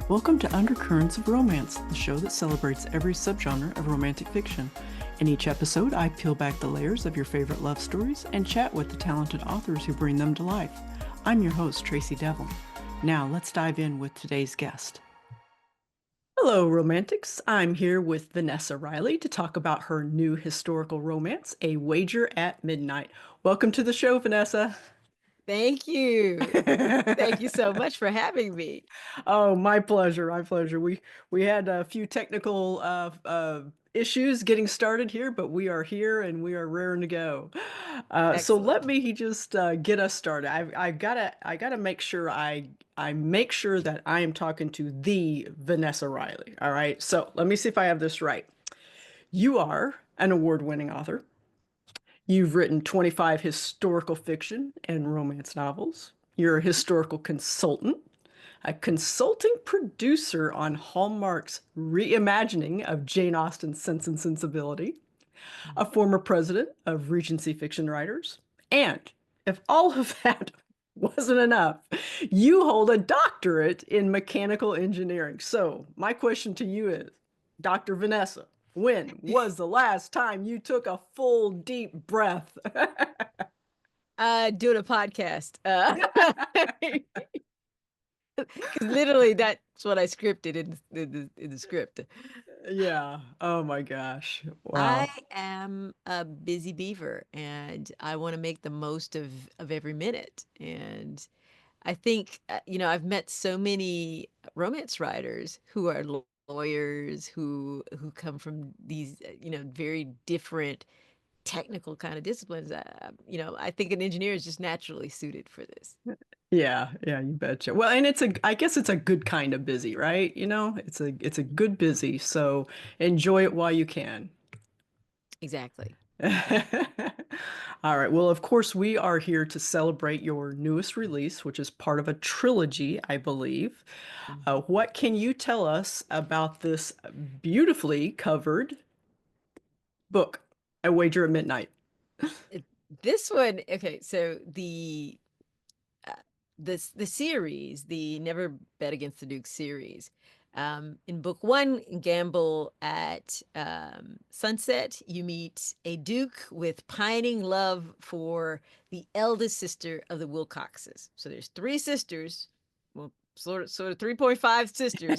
Welcome to Undercurrents of Romance, the show that celebrates every subgenre of romantic fiction. In each episode, I peel back the layers of your favorite love stories and chat with the talented authors who bring them to life. I'm your host, Tracey Devlyn. Now, let's dive in with today's guest. Hello, romantics. I'm here with Vanessa Riley to talk about her new historical romance, A Wager at Midnight. Welcome to the show, Vanessa. Thank you. Thank you so much for having me. Oh, my pleasure. My pleasure. We had a few technical issues getting started here, but we are here and we are raring to go. So Excellent. let me just get us started. I gotta make sure I make sure that I am talking to the Vanessa Riley. All right. So let me see if I have this right. You are an award-winning author. You've written 25 historical fiction and romance novels. You're a historical consultant, a consulting producer on Hallmark's reimagining of Jane Austen's Sense and Sensibility, a former president of Regency Fiction Writers, and if all of that wasn't enough, you hold a doctorate in mechanical engineering. So, my question to you is, Dr. Vanessa, when was the last time you took a full deep breath? Doing a podcast. 'Cause literally that's what I scripted in the script. Yeah. Oh my gosh. I Wow. am a busy beaver and I want to make the most of every minute. And I think I've met so many romance writers who are lawyers who come from these very different technical kind of disciplines. I think an engineer is just naturally suited for this. Yeah, yeah, you betcha. Well, and I guess it's a good kind of busy, right? It's a good busy, so enjoy it while you can. Exactly. All right. Well, of course, we are here to celebrate your newest release, which is part of a trilogy, I believe. Mhm. What can you tell us about this beautifully covered book, A Wager at Midnight? It- This one, okay, so uh, the series, the Never Bet Against the Duke series. In book one, Gamble at Sunset, you meet a duke with pining love for the eldest sister of the Wilcoxes. So there's three sisters, well, sort of 3.5 sisters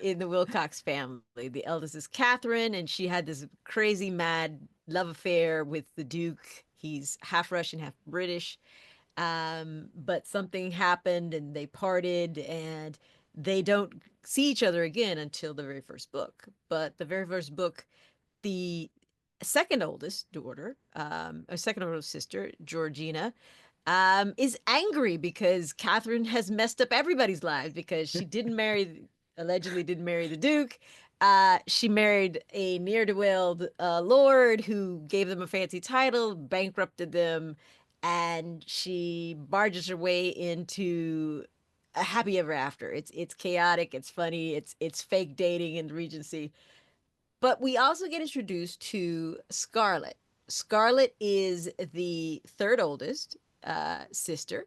in the Wilcox family. The eldest is Catherine, and she had this crazy mad love affair with the Duke. He's half Russian, half British. But something happened and they parted and they don't see each other again until the very first book. But the very first book, the second oldest daughter, or second oldest sister, Georgina, is angry because Catherine has messed up everybody's lives because she allegedly didn't marry the Duke. She married a ne'er-do-well lord who gave them a fancy title, bankrupted them, and she barges her way into a happy ever after. It's chaotic, it's funny, it's fake dating in the Regency. But we also get introduced to Scarlett. Scarlett is the third oldest sister.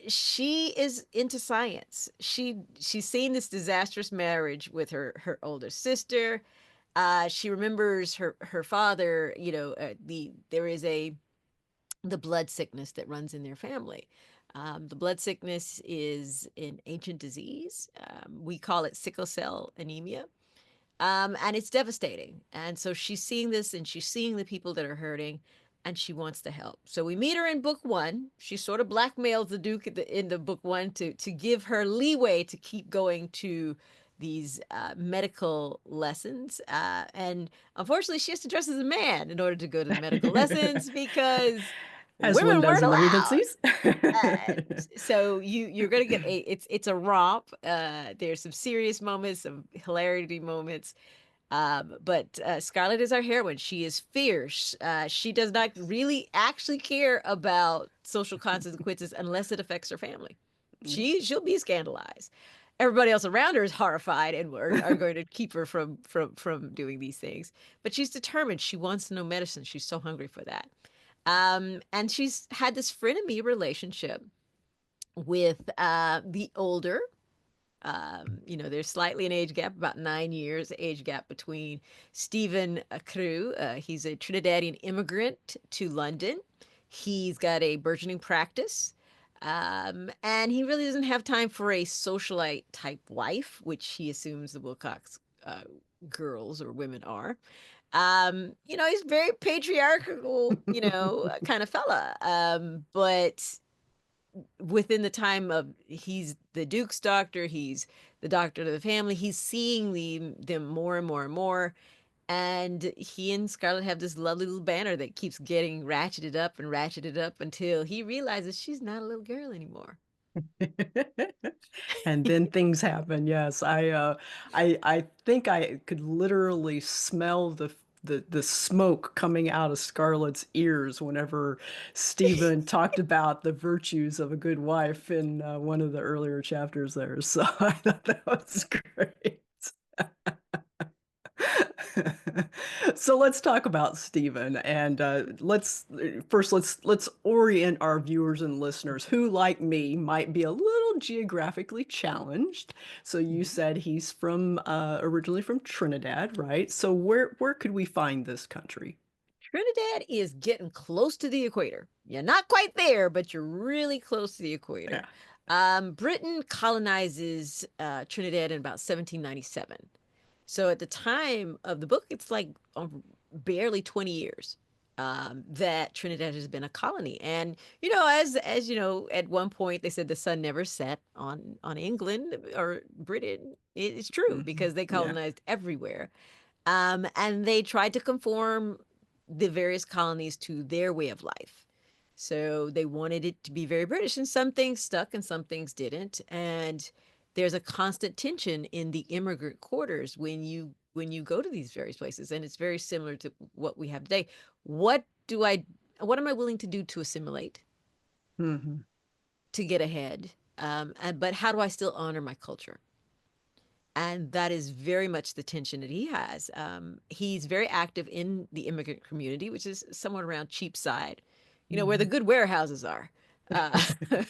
She is into science. She's seen this disastrous marriage with her older sister. She remembers her father. There is the blood sickness that runs in their family. The blood sickness is an ancient disease. We call it sickle cell anemia. And it's devastating. And so she's seeing this and she's seeing the people that are hurting and she wants to help. So we meet her in book one. She sort of blackmails the Duke at the end of book one to give her leeway to keep going to these medical lessons. And unfortunately, she has to dress as a man in order to go to the medical lessons because As one women does weren't in the allowed. Regencies. So you're gonna get it's a romp. There's some serious moments, some hilarity moments. But Scarlett is our heroine. She is fierce. She does not really actually care about social consequences unless it affects her family. She'll be scandalized. Everybody else around her is horrified and are going to keep her from doing these things. But she's determined. She wants to know medicine. She's so hungry for that. And she's had this frenemy relationship with the older. There's slightly an age gap, about 9 years age gap between Stephen Crew. He's a Trinidadian immigrant to London. He's got a burgeoning practice. And he really doesn't have time for a socialite type wife, which he assumes the Wilcox girls or women are. He's very patriarchal, kind of fella. But within the time of he's the Duke's doctor, he's the doctor of the family, he's seeing them more and more and more. And he and Scarlett have this lovely little banner that keeps getting ratcheted up until he realizes she's not a little girl anymore. And then things happen. Yes, I think I could literally smell the smoke coming out of Scarlett's ears whenever Stephen talked about the virtues of a good wife in one of the earlier chapters there. So I thought that was great. So let's talk about Stephen, and let's orient our viewers and listeners who, like me, might be a little geographically challenged. So you Mhm. said he's from originally from Trinidad, right? So where could we find this country? Trinidad is getting close to the equator. You're not quite there, but you're really close to the equator. Yeah. Britain colonizes Trinidad in about 1797. So at the time of the book, it's like barely 20 years that Trinidad has been a colony. And as you know, at one point they said the sun never set on England or Britain. It's true Mhm. because they Yeah. colonized everywhere. And they tried to conform the various colonies to their way of life. So they wanted it to be very British, and some things stuck and some things didn't. And there's a constant tension in the immigrant quarters when you go to these various places, and it's very similar to what we have today. What do I what am I willing to do to assimilate, Hmm. to get ahead? But how do I still honor my culture? And that is very much the tension that he has. He's very active in the immigrant community, which is somewhat around Cheapside, where the Hmm. good warehouses are. For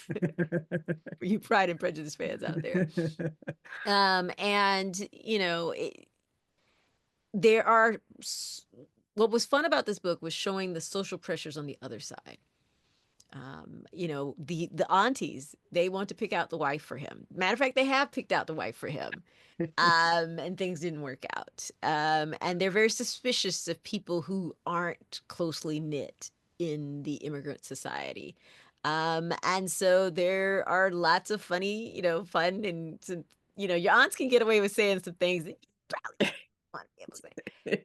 you Pride and Prejudice fans out there. And there are. What was fun about this book was showing the social pressures on the other side. The aunties, they want to pick out the wife for him. Matter of fact, they have picked out the wife for him, and things didn't work out. And they're very suspicious of people who aren't closely knit in the immigrant society. And so there are lots of funny, fun and some, your aunts can get away with saying some things that you probably want to be able to say.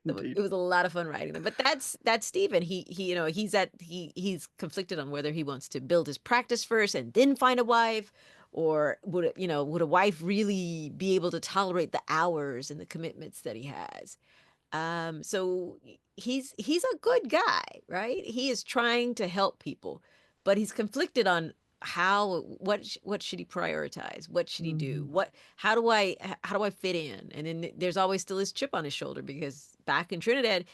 So Indeed. it was a lot of fun writing them. But that's Stephen. He's conflicted on whether he wants to build his practice first and then find a wife, or would a wife really be able to tolerate the hours and the commitments that he has? So he's a good guy, right? He is trying to help people, but he's conflicted on what should he prioritize? What should he do? Hmm. How do I fit in? And then there's always still his chip on his shoulder because back in Trinidad,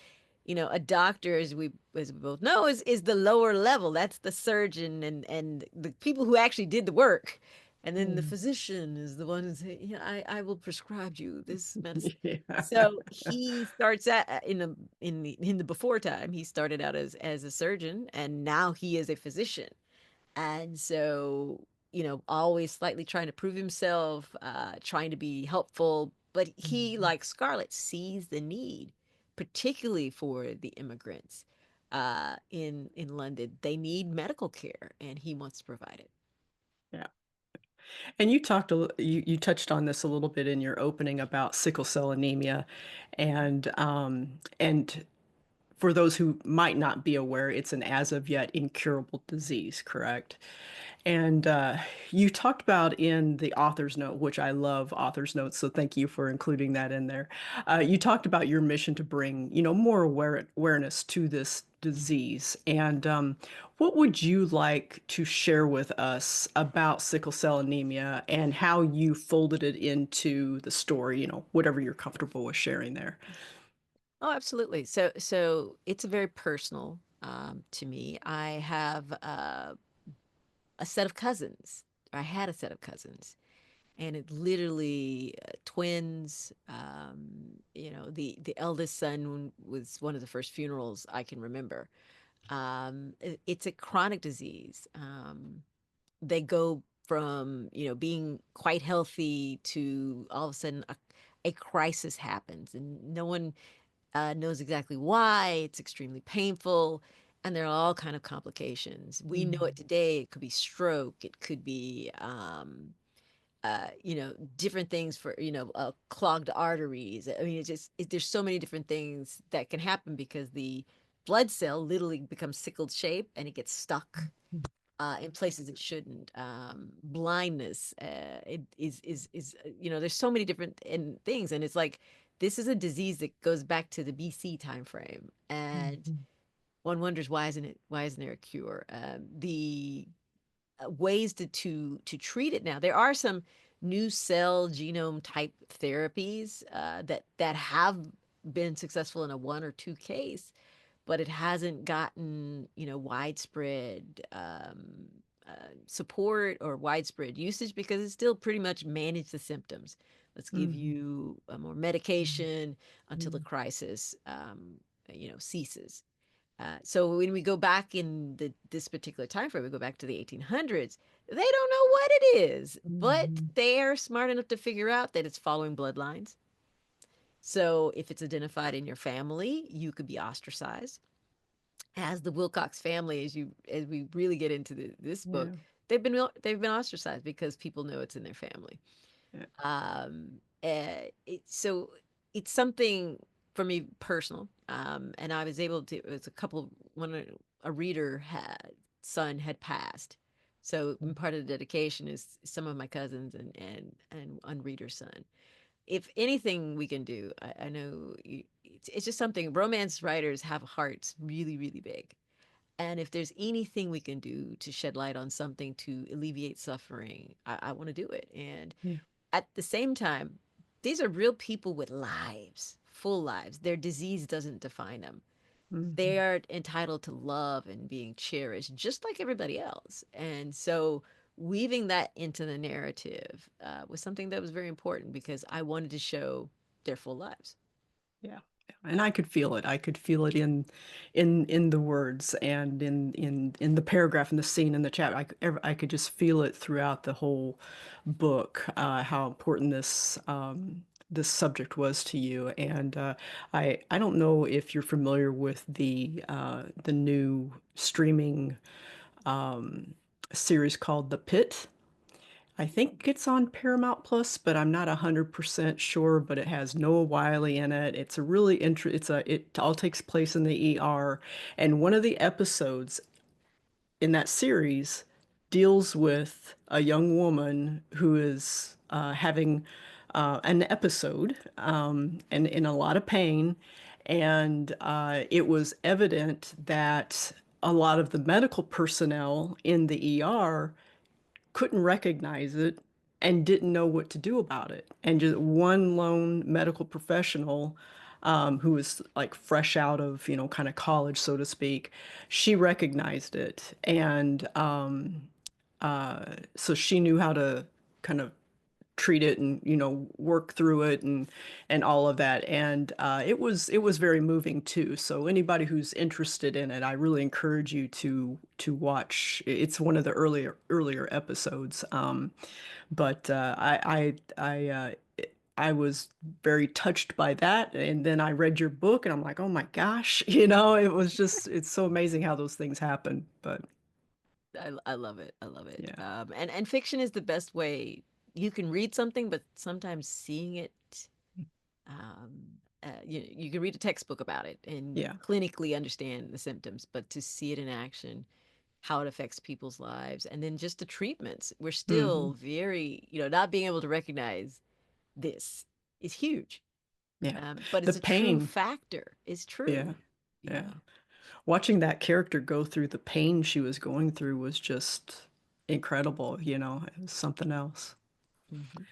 a doctor, as we both know, is the lower level. That's the surgeon and the people who actually did the work. And then the physician is the one who say, yeah, I will prescribe you this medicine. Yeah. So he starts in the before time, he started out as a surgeon, and now he is a physician. And so, always slightly trying to prove himself, trying to be helpful, but he, Mhm. like Scarlett, sees the need, particularly for the immigrants in London. They need medical care, and he wants to provide it. Yeah. And you touched on this a little bit in your opening about sickle cell anemia, and for those who might not be aware, it's an as of yet incurable disease, correct? And you talked about in the author's note, which I love author's notes, so thank you for including that in there. You talked about your mission to bring, more awareness to this disease. And what would you like to share with us about sickle cell anemia and how you folded it into the story, whatever you're comfortable with sharing there? Oh, absolutely. So it's very personal to me. I have a set of cousins. I had a set of cousins and it literally twins. The eldest son was one of the first funerals I can remember. It's a chronic disease. They go from being quite healthy to all of a sudden a crisis happens, and no one knows exactly why. It's extremely painful, and there are all kind of complications. We know it Mhm. today. It could be stroke. It could be different things for, clogged arteries. I mean, there's so many different things that can happen because the blood cell literally becomes sickled shape and it gets stuck in places it shouldn't. Blindness, it there's so many different things, and it's like this is a disease that goes back to the BC time frame, and Mhm. one wonders why isn't there a cure? The ways to treat it now. There are some new cell genome type therapies that have been successful in a one or two case, but it hasn't gotten widespread support or widespread usage because it's still pretty much manage the symptoms. Let's give Mhm. you more medication until the Mhm. crisis ceases. So when we go back in this particular time frame, we go back to the 1800s. They don't know what it is, but Mhm. they are smart enough to figure out that it's following bloodlines. So if it's identified in your family, you could be ostracized. As the Wilcox family, as we really get into this book, Yeah. they've been ostracized because people know it's in their family. Yeah. So it's something for me personal. And I was able to, it was a couple, when a reader had, son had passed. So part of the dedication is some of my cousins and one reader's son. If anything we can do, I know it's just something, romance writers have hearts really, really big. And if there's anything we can do to shed light on something to alleviate suffering, I want to do it. And Yeah. at the same time, these are real people with lives, full lives. Their disease doesn't define them. They Mhm. are entitled to love and being cherished just like everybody else. And so weaving that into the narrative was something that was very important because I wanted to show their full lives. Yeah. And I could feel it. I could feel it in the words and in the paragraph in the scene in the chat. I could just feel it throughout the whole book, how important this subject was to you. And I don't know if you're familiar with the new streaming um, series called The Pit. I think it's on Paramount Plus, but I'm not 100% sure, but it has Noah Wiley in it. It's a really it all takes place in the ER, and one of the episodes in that series deals with a young woman who is having an episode and in a lot of pain, and it was evident that a lot of the medical personnel in the ER couldn't recognize it and didn't know what to do about it. And just one lone medical professional who was like fresh out of, kind of college, so to speak, she recognized it. And so she knew how to kind of treat it and work through it and all of that, and it was very moving too. So anybody who's interested in it, I really encourage you to watch. It's one of the earlier episodes, but I was very touched by that, and then I read your book and I'm like, oh my gosh, it's so amazing how those things happen. But I love it. I love it. yeah. And fiction is the best way. You can read something, but sometimes seeing it, um, you can read a textbook about it and Yeah. clinically understand the symptoms, but to see it in action, how it affects people's lives, and then just the treatments, we're Hmm. still very, not being able to recognize this is huge. Yeah. But The it's a true pain. factor. It's true. Yeah. Yeah. Yeah. Watching that character go through the pain she was going through was just incredible, it was something else. Mhm.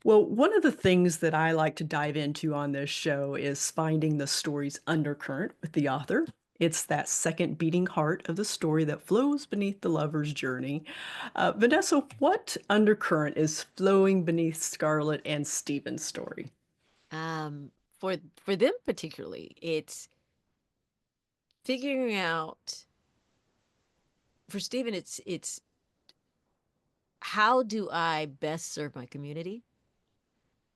Well, one of the things that I like to dive into on this show is finding the story's undercurrent with the author. It's that second beating heart of the story that flows beneath the lover's journey. Vanessa, what undercurrent is flowing beneath Scarlett and Stephen's story? Um, for them particularly, it's figuring out for Stephen, it's how do I best serve my community?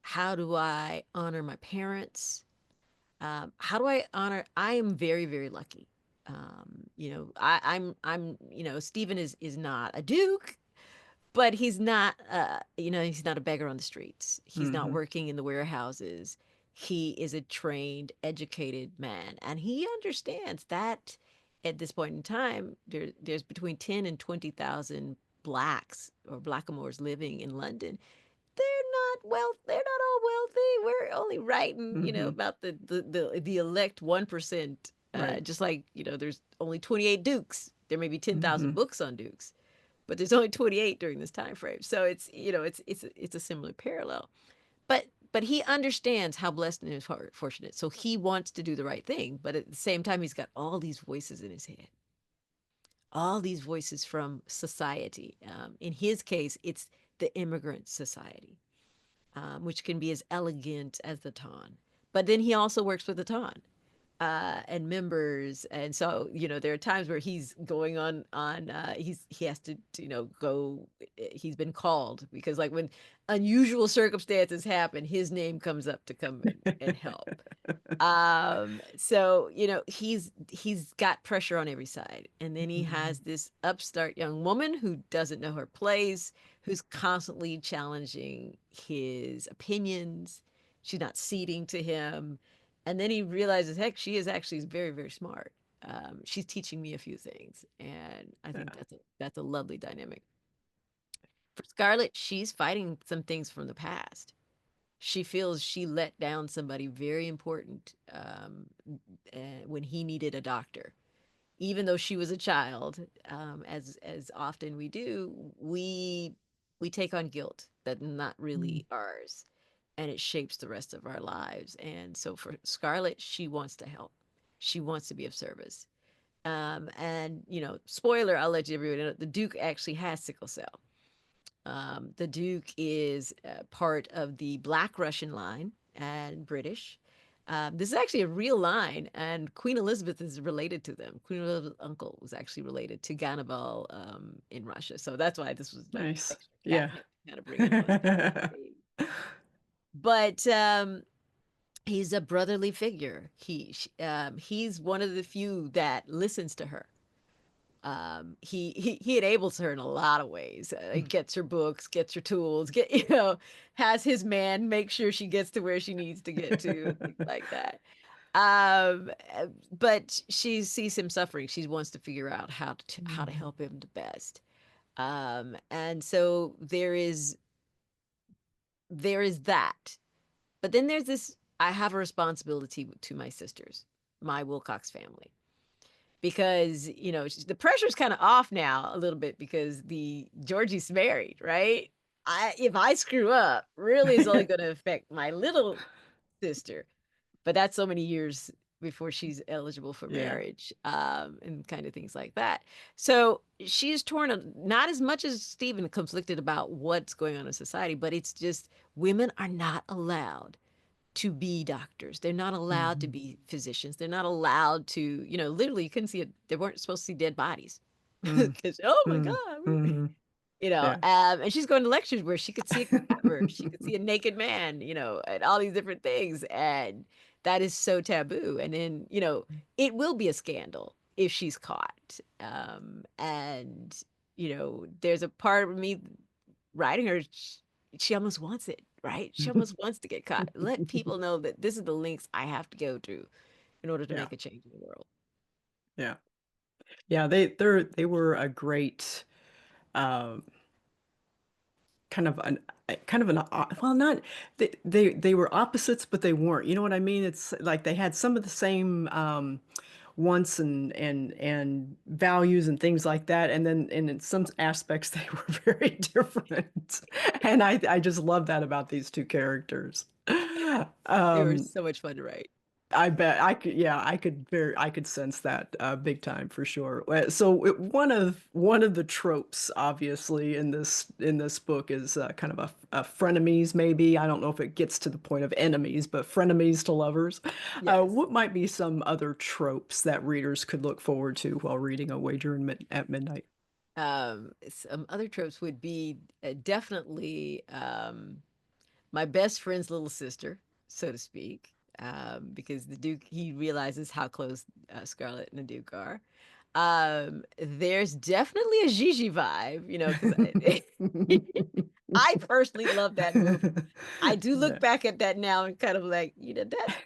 How do I honor my parents? How do I honor? I am very, very lucky. Stephen is not a duke, but he's not, he's not a beggar on the streets. He's not Hmm. working in the warehouses. He is a trained, educated man, and he understands that at this point in time, there's between 10 and 20,000 blacks or blackamoors living in London. They're not all wealthy. We're only writing, Hmm. about the elect 1%. Right. Just like, there's only 28 dukes. There may be 10,000 Hmm. books on dukes, but there's only 28 during this time frame. So it's a similar parallel. But he understands how blessed and fortunate. So he wants to do the right thing, but at the same time he's got all these voices in his head. All these voices from society. In his case, it's the immigrant society, which can be as elegant as the Ton. But then he also works with the Ton and members, and so there are times where he's going he has to go. He's been called because like when unusual circumstances happen, his name comes up to come and help. So he's got pressure on every side, and then he has this upstart young woman who doesn't know her place, who's constantly challenging his opinions. She's not ceding to him, and then he realizes, heck, she is actually very, very smart. She's teaching me a few things, and I think Yeah. that's a lovely dynamic. For Scarlett, she's fighting some things from the past. She feels she let down somebody very important when he needed a doctor. Even though she was a child, as often we do, we take on guilt that's not really ours, and it shapes the rest of our lives. And so for Scarlett, she wants to help. She wants to be of service. And spoiler, I'll let you everyone know, the Duke actually has sickle cell. The Duke is part of the Black Russian line and British. This is actually a real line, and Queen Elizabeth is related to them. Queen Elizabeth's uncle was actually related to Ganabal in Russia, so that's why this was like Nice. extra Yeah. catnip to kind of bring him on stage. But he's a brotherly figure. He's one of the few that listens to her. He enables her in a lot of ways. Gets her books, gets her tools, has his man make sure she gets to where she needs to get to, and things like that. But she sees him suffering. She wants to figure out how to help him the best. And so there is that. But then there's this. I have a responsibility to my sisters, my Wilcox family, because the pressure's kind of off now a little bit because the Georgie's married, right? If I screw up, really is only going to affect my little sister, but that's so many years before she's eligible for Yeah. marriage, and kind of things like that. So she's torn, not as much as Stephen, conflicted about what's going on in society, but it's just women are not allowed to be doctors. They're not allowed to Hmm. be physicians. They're not allowed to, literally you couldn't see it. They weren't supposed to see dead bodies Mm. because, oh my Mm. God, Hmm. Yeah. and she's going to lectures where she could see a cadaver, she could see a naked man, and all these different things. And that is so taboo. And then, it will be a scandal if she's caught. And, there's a part of me writing her, she almost wants it, right? She almost wants to get caught. Let people know that this is the links I have to go to in order to Yeah. make a change in the world. Yeah. Yeah. They were a great um kind of an well, not they were opposites, but they weren't. You know what I mean? It's like they had some of the same wants and values and things like that, and then and in some aspects they were very different. And I just love that about these two characters. They were Um, so much fun to write. I bet I could, yeah, I could sense that big time for sure. One of the tropes, obviously, in this book is kind of a frenemies, maybe. I don't know if it gets to the point of enemies, but frenemies to lovers. Yes. What might be some other tropes that readers could look forward to while reading A Wager at Midnight? Some other tropes would be definitely my best friend's little sister, so to speak, because the Duke, he realizes how close Scarlet and the Duke are. There's definitely a Gigi vibe, you know, because I personally love that movie. I do look Yeah, back at that now and kind of like, you know, that's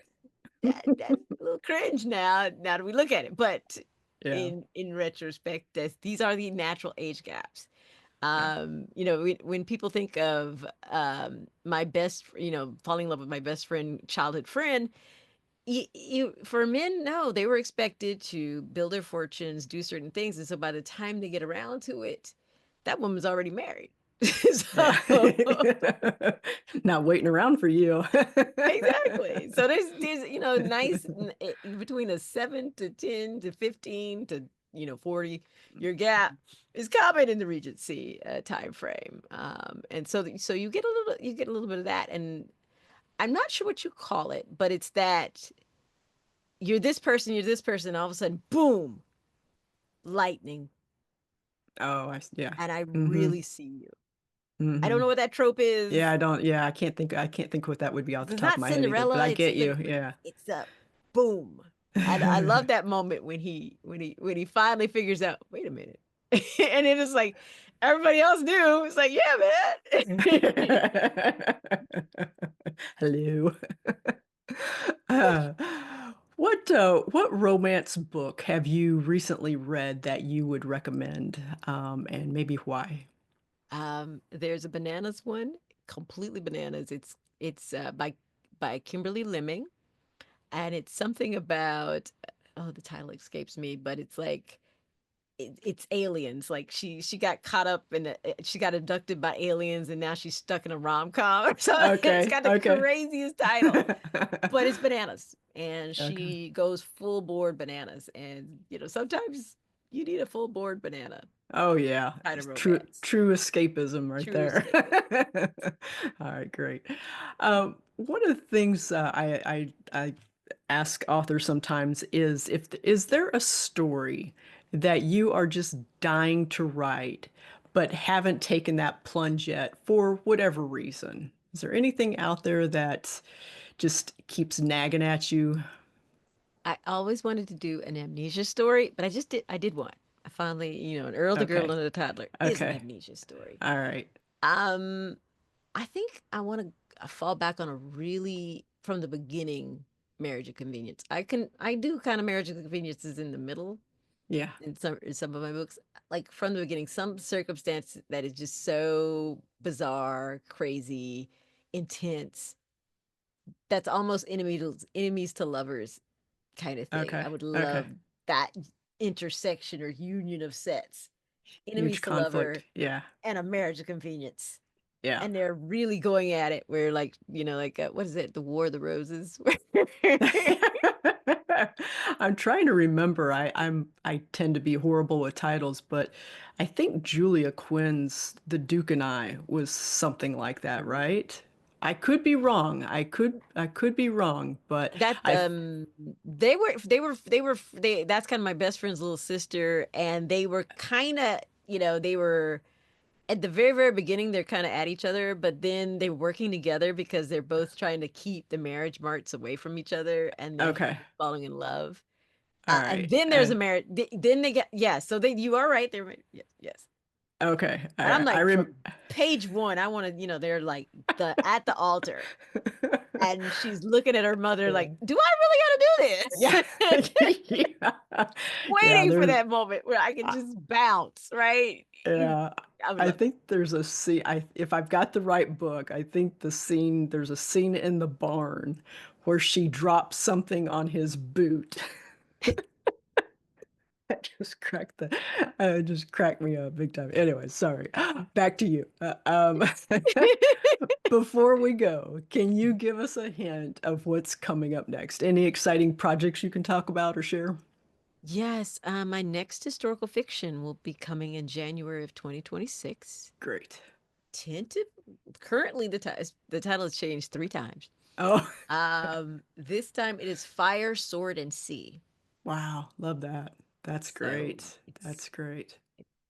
a little cringe now that we look at it. But yeah, in retrospect, these are the natural age gaps. yeah. You know, when people think of my best, you know, falling in love with my best friend, childhood friend, for men, no, they were expected to build their fortunes, do certain things, and so by the time they get around to it, that woman's already married. So Yeah. Not waiting around for you. exactly. So there's you know nice between a 7 to 10 to 15 to 40 year gap is common in the Regency time frame. And so you get a little bit of that, and I'm not sure what you call it, but it's that you're this person, all of a sudden, boom, lightning, Yeah. and I Hmm. really see you. I don't Hmm. know what that trope Yeah, is. yeah, I can't think what that would be off the It's top of not my head either, but Cinderella, I it's get but you. Yeah. it's a boom. I love that moment when he finally figures out, wait a minute. And it is like everybody else knew. It's like, yeah, man. Hello. Uh, what romance book have you recently read that you would recommend, and maybe why? There's a bananas one, completely bananas. It's by Kimberly Lemming, and it's something about oh, the title escapes me, but it's like it's aliens. Like she got caught up she got abducted by aliens, and now she's stuck in a rom-com or something. It's Okay, got the okay. craziest title, but it's bananas, and Okay. she goes full board bananas. And sometimes you need a full board banana Oh yeah, kind of romance. true escapism right True there. escapism. All right, great. One of the things I ask authors sometimes is is there a story that you are just dying to write but haven't taken that plunge yet for whatever reason? Is there anything out there that just keeps nagging at you? I always wanted to do an amnesia story, but I did one. I finally, an Earl, the Girl, Okay, and the Toddler is an okay, amnesia story. all right. Um, I think I want to fall back on a really from the beginning marriage of convenience. I do kind of marriage of conveniences in the middle Yeah, in some of my books, like from the beginning, some circumstance that is just so bizarre, crazy, intense. That's almost enemies to lovers kind of thing. I okay, would okay. love that intersection or union of sets. Huge Enemies to conflict. lover Yeah. and a marriage of convenience. Yeah. And they're really going at it where like, like what is it? The War of the Roses. I'm trying to remember. I tend to be horrible with titles, but I think Julia Quinn's The Duke and I was something like that, right? I could be wrong. I could be wrong, but That I they that's kind of my best friend's little sister, and they were kind of, they were at the very, very beginning, they're kind of at each other, but then they're working together because they're both trying to keep the marriage marks away from each other, and then okay. falling in love. All And right. then there's a marriage. Then they get, yeah. So you are right. They're yes, yes. Okay. And I'm I like rem from page one, I want to, they're like at the altar, and she's looking at her mother Yeah. like, do I really Yeah. got to do this? Yeah. Yeah, Waiting for there's that moment where I can just bounce, right? yeah, I would I love it. think there's a scene. If I've got the right book, I think there's a scene in the barn where she drops something on his boot. That just cracked me up big time. Anyway, sorry. Back to you. Before we go, can you give us a hint of what's coming up next? Any exciting projects you can talk about or share? Yes, my next historical fiction will be coming in January of 2026. Great. Tentative, currently the title has changed 3 times. Oh, This time it is Fire, Sword, and Sea. wow. Love that. That's So great. That's great.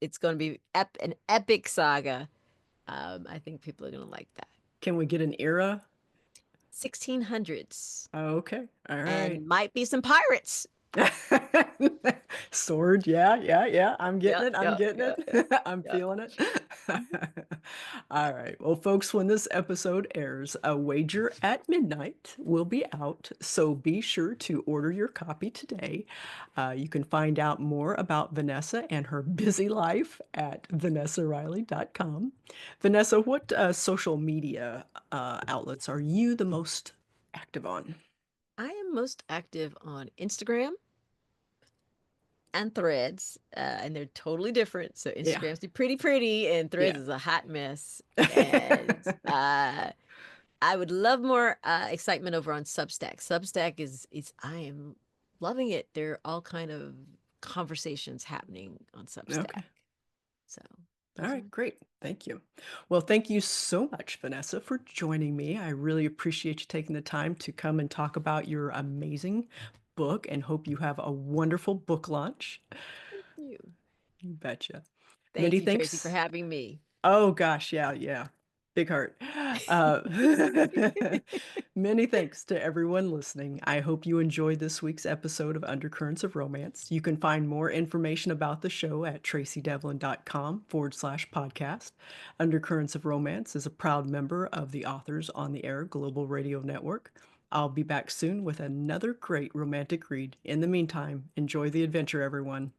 it's going to be an epic saga. I think people are going to like that. Can we get an era? 1600s, Okay. All right. and might be some pirates. Sword, yeah, yeah, yeah. I'm Yeah, getting it. I'm yeah, getting yeah, yeah, it. I'm yeah. feeling it. Mhm. All right. Well, folks, when this episode airs, A Wager at Midnight will be out. So be sure to order your copy today. You can find out more about Vanessa and her busy life at vanessariley.com. Vanessa, what social media outlets are you the most active on? I am most active on Instagram and Threads, and they're totally different. So Yeah. Instagram's the pretty, and Threads Yeah. is a hot mess. And I would love more excitement over on Substack. Substack is I am loving it. There are all kind of conversations happening on Substack. Okay. So All those are right, great. Thank you. Well, thank you so much, Vanessa, for joining me. I really appreciate you taking the time to come and talk about your amazing book and hope you have a wonderful book launch. you. You betcha. Thank Many you, Tracy, for thanks. having me. Oh gosh, yeah, yeah. Big heart. Uh, many thanks to everyone listening. I hope you enjoyed this week's episode of Undercurrents of Romance. You can find more information about the show at traceydevlyn.com/podcast. Undercurrents of Romance is a proud member of the Authors on the Air Global Radio Network. I'll be back soon with another great romantic read. In the meantime, enjoy the adventure, everyone.